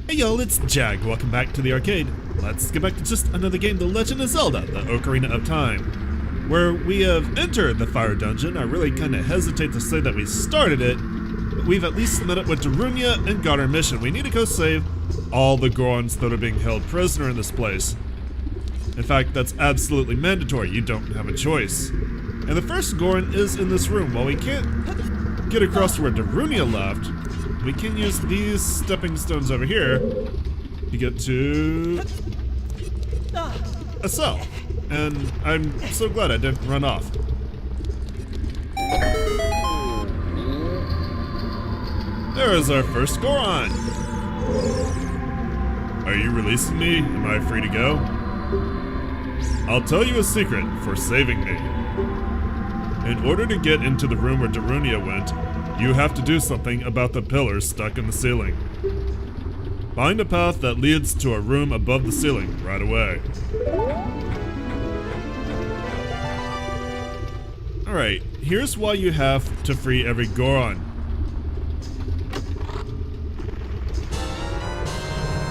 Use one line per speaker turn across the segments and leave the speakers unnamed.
Hey y'all, it's Jag. Welcome back to the arcade. Let's get back to just another game, The Legend of Zelda, the Ocarina of Time, where we have entered the fire dungeon. I really kind of hesitate to say that we started it, but we've at least met up with Darunia and got our mission. We need to go save all the Gorons that are being held prisoner in this place. In fact, that's absolutely mandatory. You don't have a choice. And the first Goron is in this room. While we can't get across to where Darunia left, we can use these stepping stones over here to get to a cell. And I'm so glad I didn't run off. There is our first Goron. Are you releasing me? Am I free to go? I'll tell you a secret for saving me. In order to get into the room where Darunia went, you have to do something about the pillars stuck in the ceiling. Find a path that leads to a room above the ceiling right away. Alright, here's why you have to free every Goron.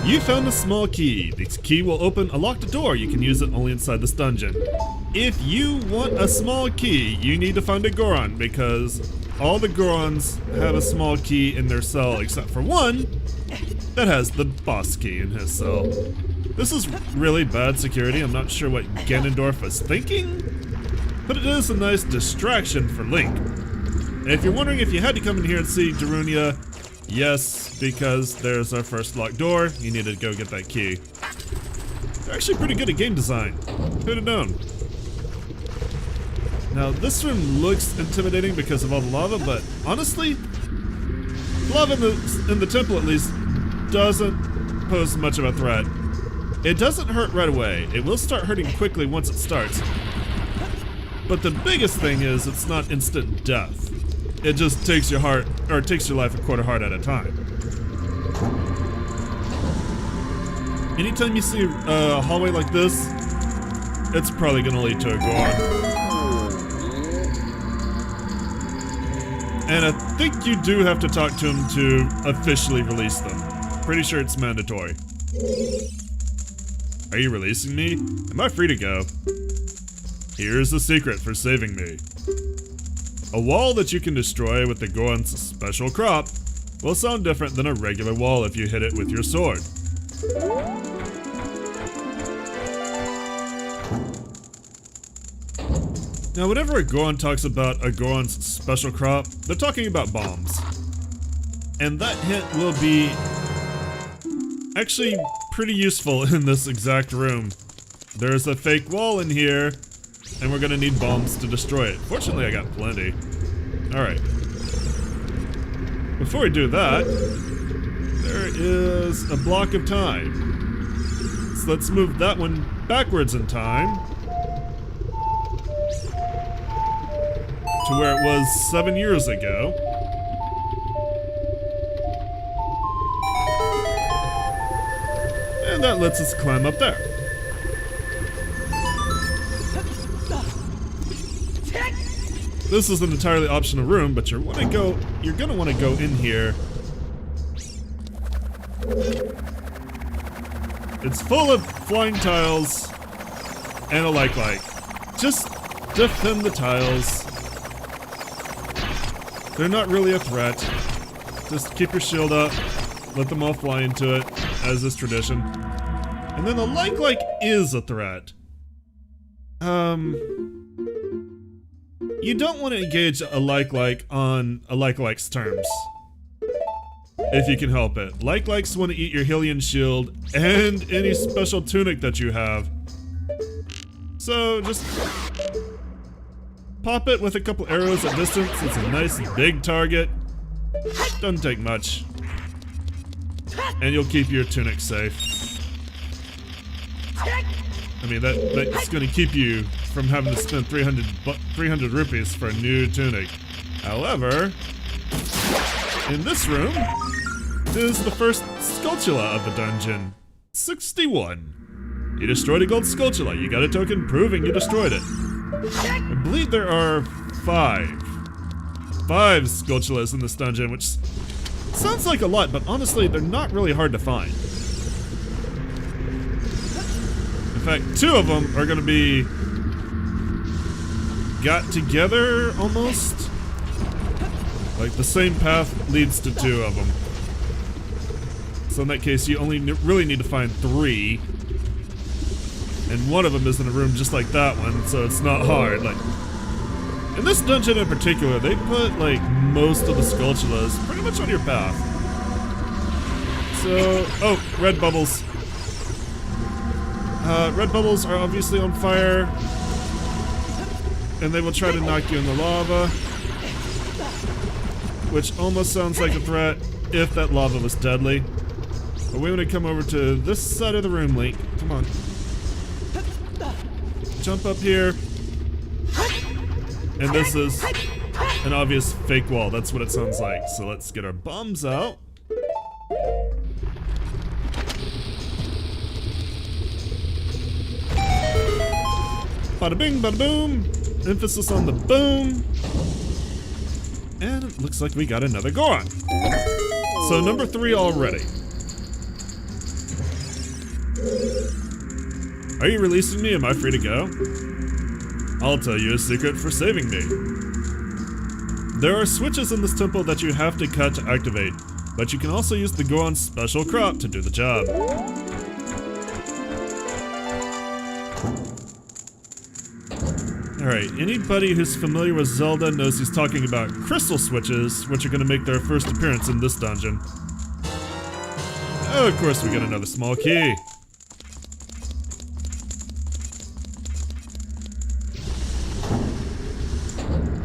You found a small key. This key will open a locked door. You can use it only inside this dungeon. If you want a small key, you need to find a Goron, because all the Gorons have a small key in their cell except for one that has the boss key in his cell. This is really bad security. I'm not sure what Ganondorf was thinking, but it is a nice distraction for Link. And if you're wondering if you had to come in here and see Darunia, yes, because there's our first locked door. You need to go get that key. They're actually pretty good at game design. Who'd have known? Now, this room looks intimidating because of all the lava, but honestly, lava in the temple at least doesn't pose much of a threat. It doesn't hurt right away. It will start hurting quickly once it starts. But the biggest thing is it's not instant death. It just takes your heart, or it takes your life a quarter heart at a time. Anytime you see a hallway like this, it's probably gonna lead to a Goron. And I think you do have to talk to him to officially release them. Pretty sure it's mandatory. Are you releasing me? Am I free to go? Here's the secret for saving me. A wall that you can destroy with the Goron's special crop will sound different than a regular wall if you hit it with your sword. Now, whenever a Goron talks about a Goron's special crop, they're talking about bombs. And that hint will be actually pretty useful in this exact room. There's a fake wall in here, and we're gonna need bombs to destroy it. Fortunately, I got plenty. Alright. Before we do that, there is a block of time. So let's move that one backwards in time to where it was 7 years ago. And that lets us climb up there. This is an entirely optional room, but you're gonna want to go in here. It's full of flying tiles and a like. Just defend the tiles. They're not really a threat. Just keep your shield up, let them all fly into it, as is tradition. And then the like is a threat. You don't want to engage a like on a like-like's terms. If you can help it. Like-likes want to eat your Hylian shield and any special tunic that you have. So just pop it with a couple arrows at distance. It's a nice big target. Doesn't take much. And you'll keep your tunic safe. I mean, that's gonna keep you from having to spend 300 rupees for a new tunic. However, in this room is the first Skulltula of the dungeon. 61. You destroyed a gold Skulltula. You got a token proving you destroyed it. I believe there are 5 Skulltulas in this dungeon, which Sounds like a lot, but honestly, they're not really hard to find. In fact, 2 of them are gonna be got together almost. Like the same path leads to 2 of them. So in that case, you only really need to find 3. And 1 of them is in a room just like that one, so it's not hard. Like, in this dungeon in particular, they put like most of the skulltulas pretty much on your path. So, oh, red bubbles. Red bubbles are obviously on fire, and they will try to knock you in the lava, which almost sounds like a threat if that lava was deadly. But we want to come over to this side of the room, Link. Come on. Jump up here. And this is an obvious fake wall. That's what it sounds like. So let's get our bombs out. Bada bing, bada boom. Emphasis on the boom. And it looks like we got another Goron. So number 3 already. Are you releasing me? Am I free to go? I'll tell you a secret for saving me. There are switches in this temple that you have to cut to activate, but you can also use the Goron's special crop to do the job. Alright, anybody who's familiar with Zelda knows he's talking about crystal switches, which are going to make their first appearance in this dungeon. Oh, of course we get another small key.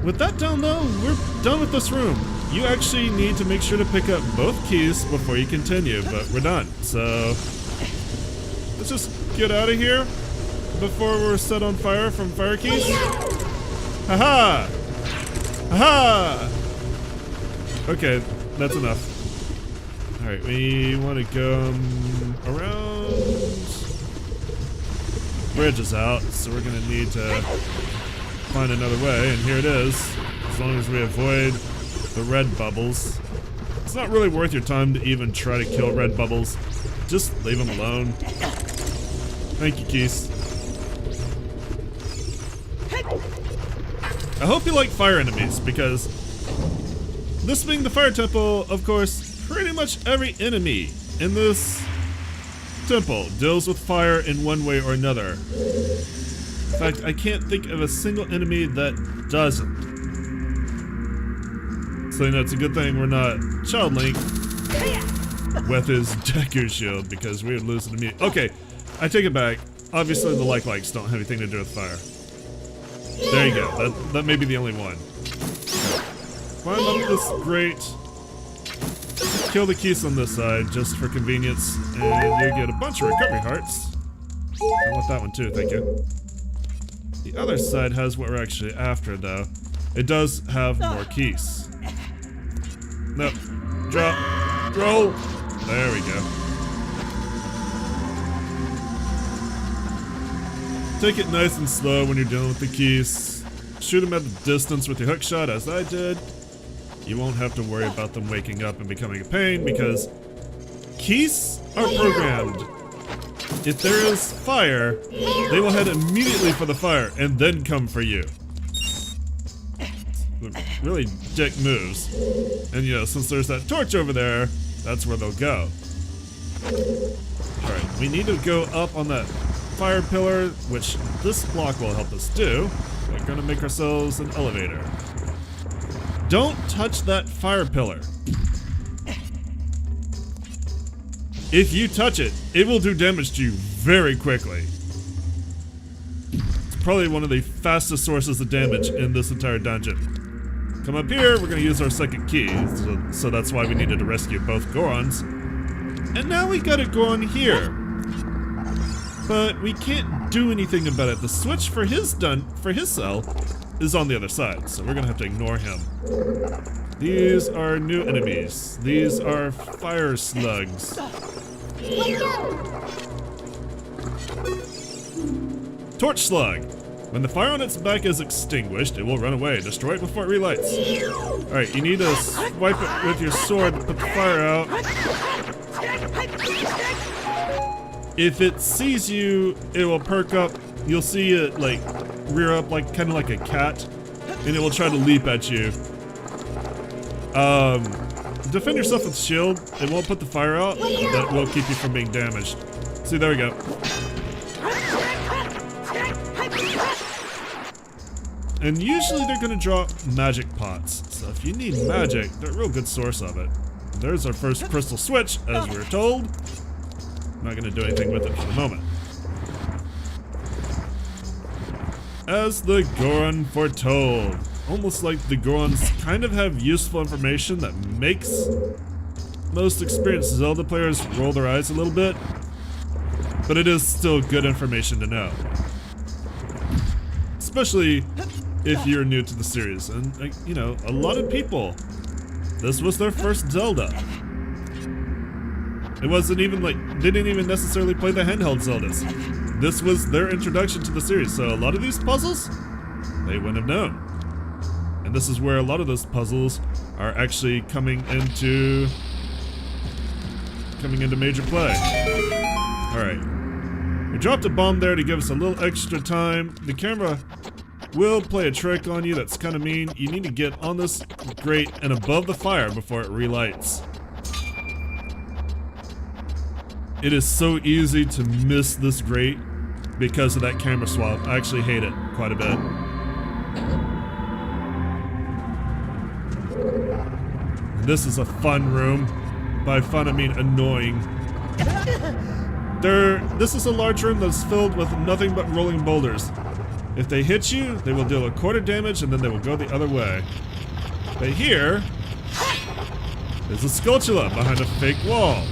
With that down though, we're done with this room. You actually need to make sure to pick up both keys before you continue, but we're done. So, let's just get out of here before we're set on fire from fire keys. Haha! Haha! Okay, that's enough. Alright, we want to go around. Bridge is out, so we're gonna need to find another way, and here it is. As long as we avoid the red bubbles. It's not really worth your time to even try to kill red bubbles. Just leave them alone. Thank you, Keys. I hope you like fire enemies, because this being the fire temple, of course, pretty much every enemy in this temple deals with fire in one way or another. In fact, I can't think of a single enemy that doesn't. So, you know, it's a good thing we're not Child Link with his Deku shield, because we would lose it immediately. Okay, I take it back. Obviously, the like-likes don't have anything to do with fire. There you go. That may be the only one. Climb up this grate. Kill the keys on this side, just for convenience, and you get a bunch of recovery hearts. I want that one too, thank you. The other side has what we're actually after, though. It does have more keys. No. Drop. Roll. There we go. Take it nice and slow when you're dealing with the keys. Shoot them at the distance with your hook shot, as I did. You won't have to worry about them waking up and becoming a pain, because keys are programmed. If there is fire, they will head immediately for the fire and then come for you. Really dick moves. And you know, since there's that torch over there, that's where they'll go. Alright, we need to go up on that fire pillar, which this block will help us do. We're gonna make ourselves an elevator. Don't touch that fire pillar. If you touch it, it will do damage to you very quickly. It's probably one of the fastest sources of damage in this entire dungeon. Come up here, we're gonna use our second key, so that's why we needed to rescue both Gorons. And now we got a Goron here. But we can't do anything about it. The switch for his cell is on the other side, so we're gonna have to ignore him. These are new enemies. These are fire slugs. Torch slug. When the fire on its back is extinguished, it will run away. Destroy it before it relights. Alright, you need to swipe it with your sword to put the fire out. If it sees you, it will perk up. You'll see it like rear up like kind of like a cat, and it will try to leap at you. Defend yourself with shield. It won't put the fire out, but will keep you from being damaged. See, there we go. And usually they're gonna drop magic pots. So if you need magic, they're a real good source of it. There's our first crystal switch, as we were told. I'm not gonna do anything with it for the moment. As the Goron foretold. Almost like the Gorons kind of have useful information that makes most experienced Zelda players roll their eyes a little bit. But it is still good information to know. Especially if you're new to the series. And, like, you know, a lot of people, this was their first Zelda. It wasn't even like, they didn't even necessarily play the handheld Zeldas. This was their introduction to the series, so a lot of these puzzles, they wouldn't have known. And this is where a lot of those puzzles are actually coming into major play. Alright. We dropped a bomb there to give us a little extra time. The camera will play a trick on you that's kind of mean. You need to get on this grate and above the fire before it relights. It is so easy to miss this grate because of that camera swap. I actually hate it quite a bit. This is a fun room. By fun, I mean annoying. This is a large room that's filled with nothing but rolling boulders. If they hit you, they will deal a quarter damage and then they will go the other way. But here, there's a Skulltula behind a fake wall.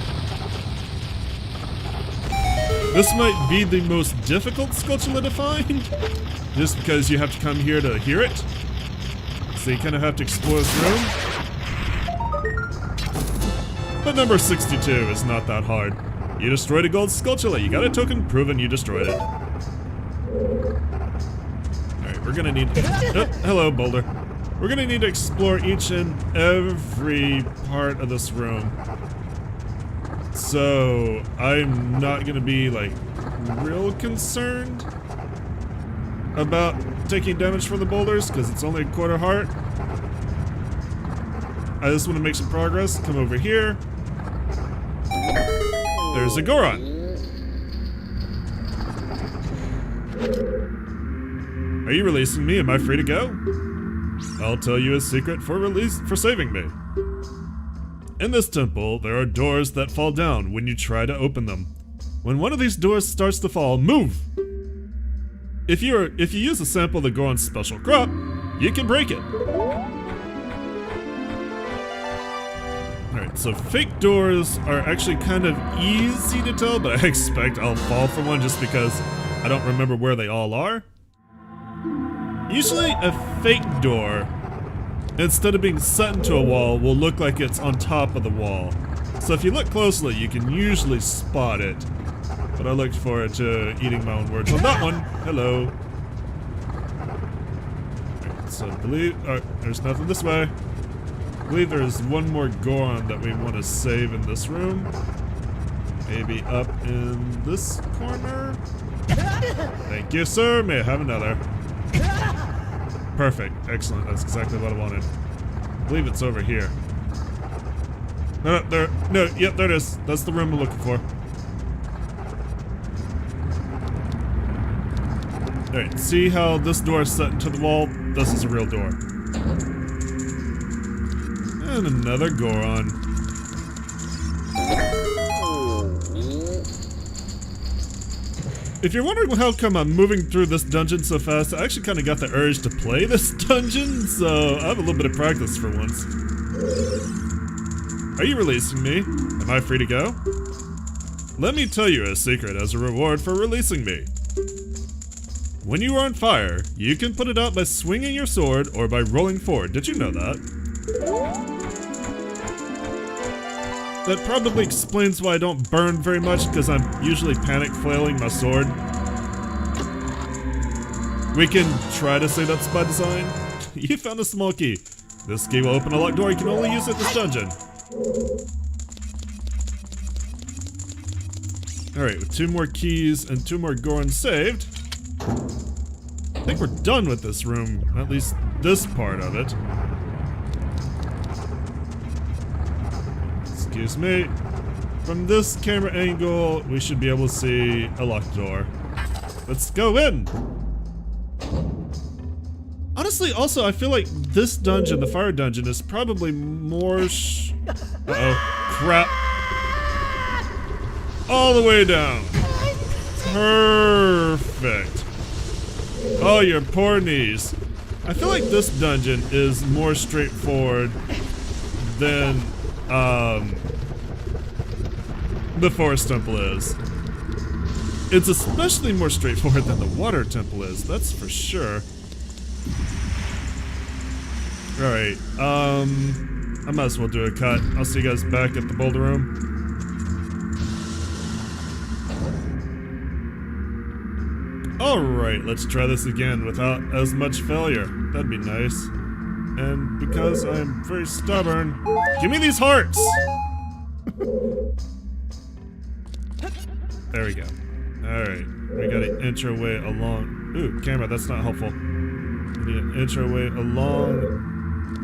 This might be the most difficult Skulltula to find, just because you have to come here to hear it. So you kind of have to explore this room. But number 62 is not that hard. You destroyed a gold Skulltula. You got a token proving you destroyed it. Alright, we're gonna need... Oh, hello, boulder. We're gonna need to explore each and every part of this room. So, I'm not gonna be, like, real concerned about taking damage from the boulders, because it's only a quarter heart. I just want to make some progress. Come over here. There's a Goron. Are you releasing me? Am I free to go? I'll tell you a secret for saving me. In this temple, there are doors that fall down when you try to open them. When one of these doors starts to fall, move! If you use a sample of the Goron's special crop, you can break it. Alright, so fake doors are actually kind of easy to tell, but I expect I'll fall for one just because I don't remember where they all are. Usually a fake door, instead of being set into a wall, will look like it's on top of the wall. So if you look closely, you can usually spot it. But I looked forward to eating my own words on that one. Hello. Right, so I believe... there's nothing this way. I believe there's one more Goron that we want to save in this room. Maybe up in this corner? Thank you, sir. May I have another? Perfect. Excellent. That's exactly what I wanted. I believe it's over here. No, there. No, yep, there it is. That's the room I'm looking for. Alright, see how this door is set into the wall? This is a real door. And another Goron. If you're wondering how come I'm moving through this dungeon so fast, I actually kind of got the urge to play this dungeon, so I have a little bit of practice for once. Are you releasing me? Am I free to go? Let me tell you a secret as a reward for releasing me. When you are on fire, you can put it out by swinging your sword or by rolling forward. Did you know that? That probably explains why I don't burn very much, because I'm usually panic flailing my sword. We can try to say that's by design. You found a small key. This key will open a locked door. You can only use it in this dungeon. Alright, with 2 more keys and 2 more Gorons saved, I think we're done with this room, at least this part of it. Excuse me. From this camera angle, we should be able to see a locked door. Let's go in! Honestly, also, I feel like this dungeon, the fire dungeon, is probably more uh-oh. Crap. All the way down. Perfect. Oh, your poor knees. I feel like this dungeon is more straightforward than, the forest temple is. It's especially more straightforward than the water temple is, that's for sure. Alright, I might as well do a cut. I'll see you guys back at the boulder room. Alright, let's try this again without as much failure. That'd be nice. And because I'm very stubborn, give me these hearts! There we go. Alright, we gotta inch our way along. Ooh, camera, that's not helpful. We need to inch our way along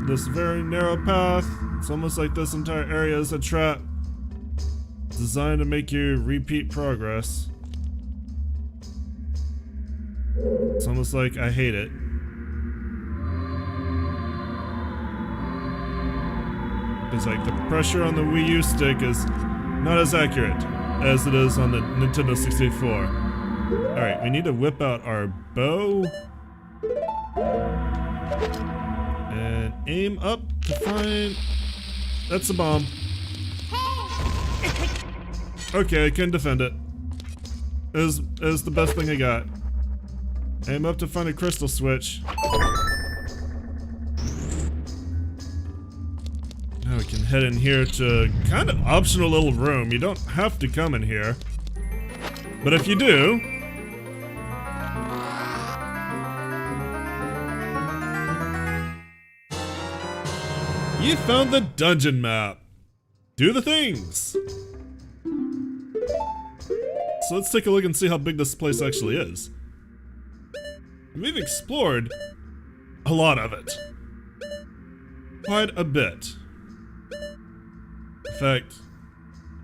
this very narrow path. It's almost like this entire area is a trap. It's designed to make you repeat progress. It's almost like I hate it. It's like the pressure on the Wii U stick is not as accurate as it is on the Nintendo 64. Alright, we need to whip out our bow and aim up to find... That's a bomb. Okay, I can defend it. Is the best thing I got. Aim up to find a crystal switch. Now we can head in here to kind of optional little room. You don't have to come in here. But if you do... You found the dungeon map. Do the things. So let's take a look and see how big this place actually is. We've explored a lot of it. Quite a bit. In fact,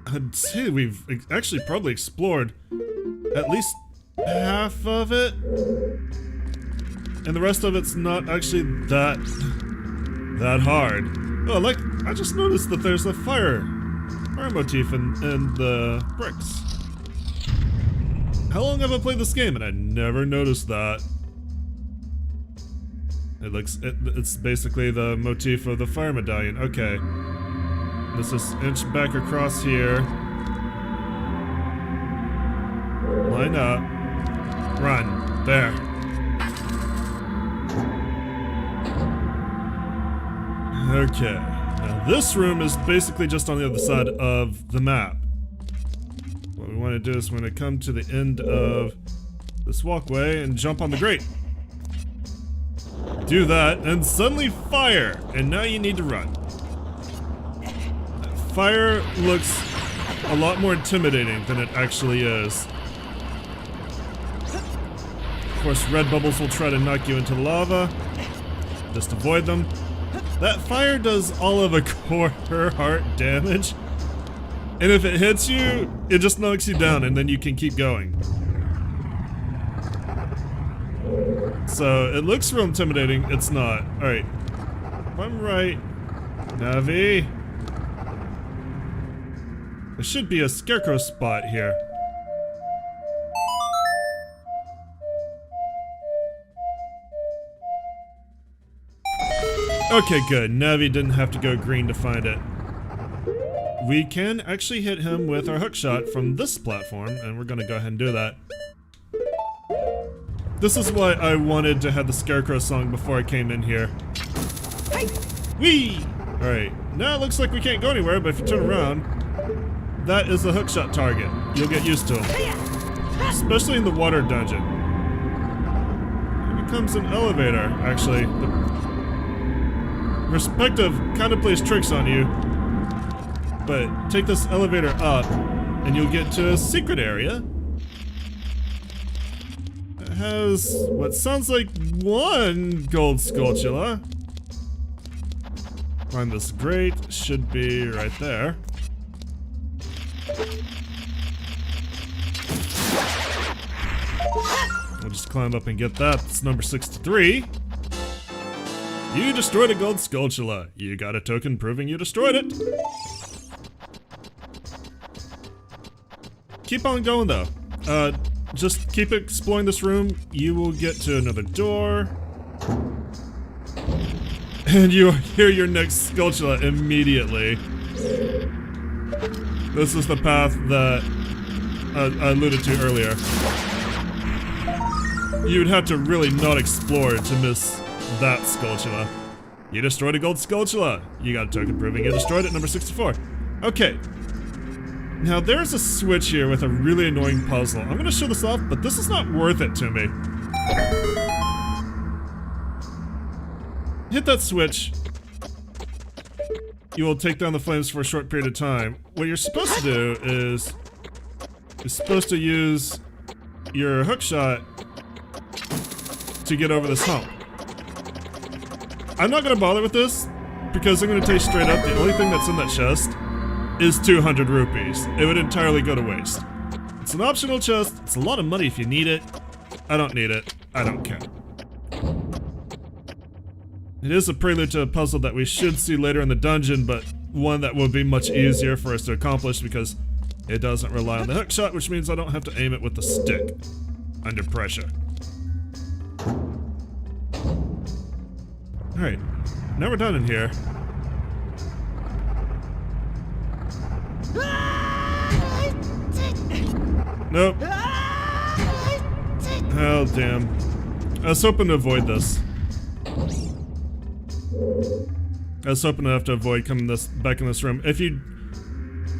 I'd say we've actually probably explored at least half of it. And the rest of it's not actually that hard. Oh, like, I just noticed that there's a fire motif in the bricks. How long have I played this game and I never noticed that? It's basically the motif of the fire medallion. Okay. Let's just inch back across here. Line up. Run. There. Okay. Now this room is basically just on the other side of the map. What we want to do is we're going to come to the end of this walkway and jump on the grate. Do that, and suddenly fire! And now you need to run. Fire looks a lot more intimidating than it actually is. Of course, red bubbles will try to knock you into the lava. Just avoid them. That fire does all of a quarter heart damage. And if it hits you, it just knocks you down and then you can keep going. So, it looks real intimidating, it's not. Alright. If I'm right, Navi. There should be a scarecrow spot here. Okay, good. Navi didn't have to go green to find it. We can actually hit him with our hookshot from this platform, and we're gonna go ahead and do that. This is why I wanted to have the Scarecrow song before I came in here. Whee! Alright, now it looks like we can't go anywhere, but if you turn around, that is a hookshot target. You'll get used to them. Especially in the water dungeon. comes an elevator. Actually, the perspective kind of plays tricks on you. But take this elevator up, and you'll get to a secret area. It has what sounds like one gold skulltula. Find this grate, should be right there. We'll just climb up and get that. It's number 63. You destroyed a gold skulltula. You got a token proving you destroyed it. Keep on going though. Just keep exploring this room. You will get to another door. And you hear your next skulltula immediately. This is the path that I alluded to earlier. You'd have to really not explore to miss that skulltula. You destroyed a gold skulltula. You got a token proving you destroyed it, number 64. Okay. Now there's a switch here with a really annoying puzzle. I'm gonna show this off, but this is not worth it to me. Hit that switch. You will take down the flames for a short period of time. What you're supposed to do is you're supposed to use your hookshot to get over this hump. I'm not gonna bother with this because I'm gonna tell you straight up, the only thing that's in that chest is 200 rupees. It would entirely go to waste. It's an optional chest. It's a lot of money if you need it. I don't need it. I don't care. It is a prelude to a puzzle that we should see later in the dungeon, but one that will be much easier for us to accomplish because it doesn't rely on the hookshot, which means I don't have to aim it with the stick under pressure. Alright, now we're done in here. Nope. Oh, damn. I was hoping to avoid this. I was hoping to have to avoid coming back in this room. If you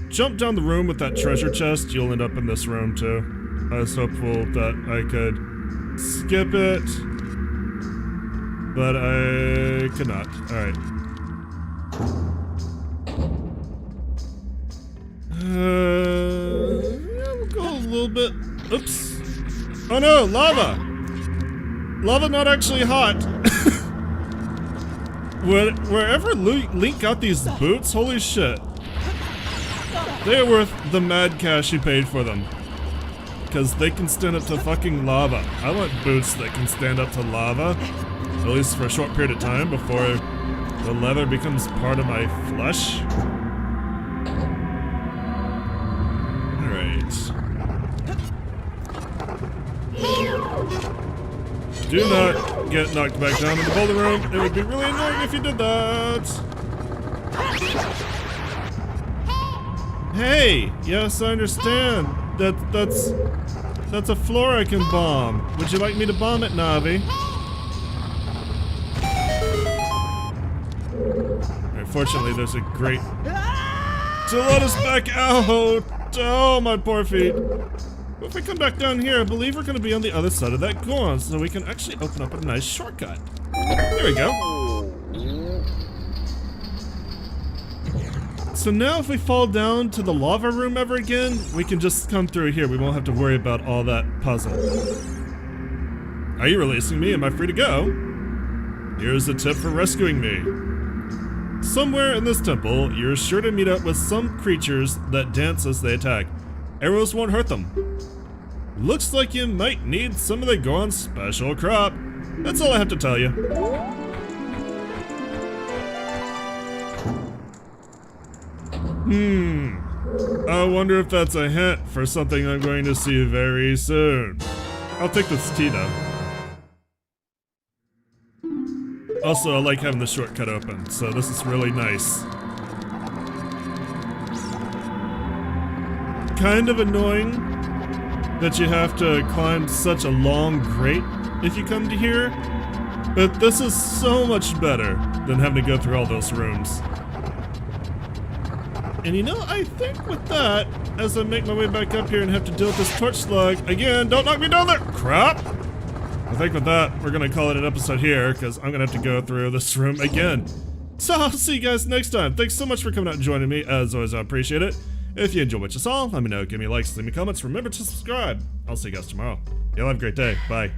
jump down the room with that treasure chest, you'll end up in this room too. I was hopeful that I could skip it, but I could not. Alright. Yeah, we'll go a little bit. Oops. Oh no, lava! Lava not actually hot. Wherever Link got these boots, holy shit. They are worth the mad cash he paid for them. Because they can stand up to fucking lava. I want boots that can stand up to lava. At least for a short period of time before the leather becomes part of my flesh. Do not get knocked back down in the boulder room. It would be really annoying if you did that. Hey, yes, I understand. That's a floor I can bomb. Would you like me to bomb it, Navi? Unfortunately, there's a grate to let us back out. Oh, my poor feet. If we come back down here, I believe we're going to be on the other side of that Goron, so we can actually open up a nice shortcut. There we go. So now if we fall down to the lava room ever again, we can just come through here. We won't have to worry about all that puzzle. Are you releasing me? Am I free to go? Here's a tip for rescuing me. Somewhere in this temple, you're sure to meet up with some creatures that dance as they attack. Arrows won't hurt them. Looks like you might need some of the Goron's special crop. That's all I have to tell you. I wonder if that's a hint for something I'm going to see very soon. I'll take this tea though. Also, I like having the shortcut open, so this is really nice. Kind of annoying that you have to climb such a long grate if you come to here, but this is so much better than having to go through all those rooms. And you know, I think with that, as I make my way back up here and have to deal with this torch slug, again, don't knock me down there! Crap! I think with that, we're gonna call it an episode here, because I'm gonna have to go through this room again. So I'll see you guys next time. Thanks so much for coming out and joining me. As always, I appreciate it. If you enjoyed what you saw, let me know. Give me likes, leave me comments. Remember to subscribe. I'll see you guys tomorrow. Y'all have a great day. Bye.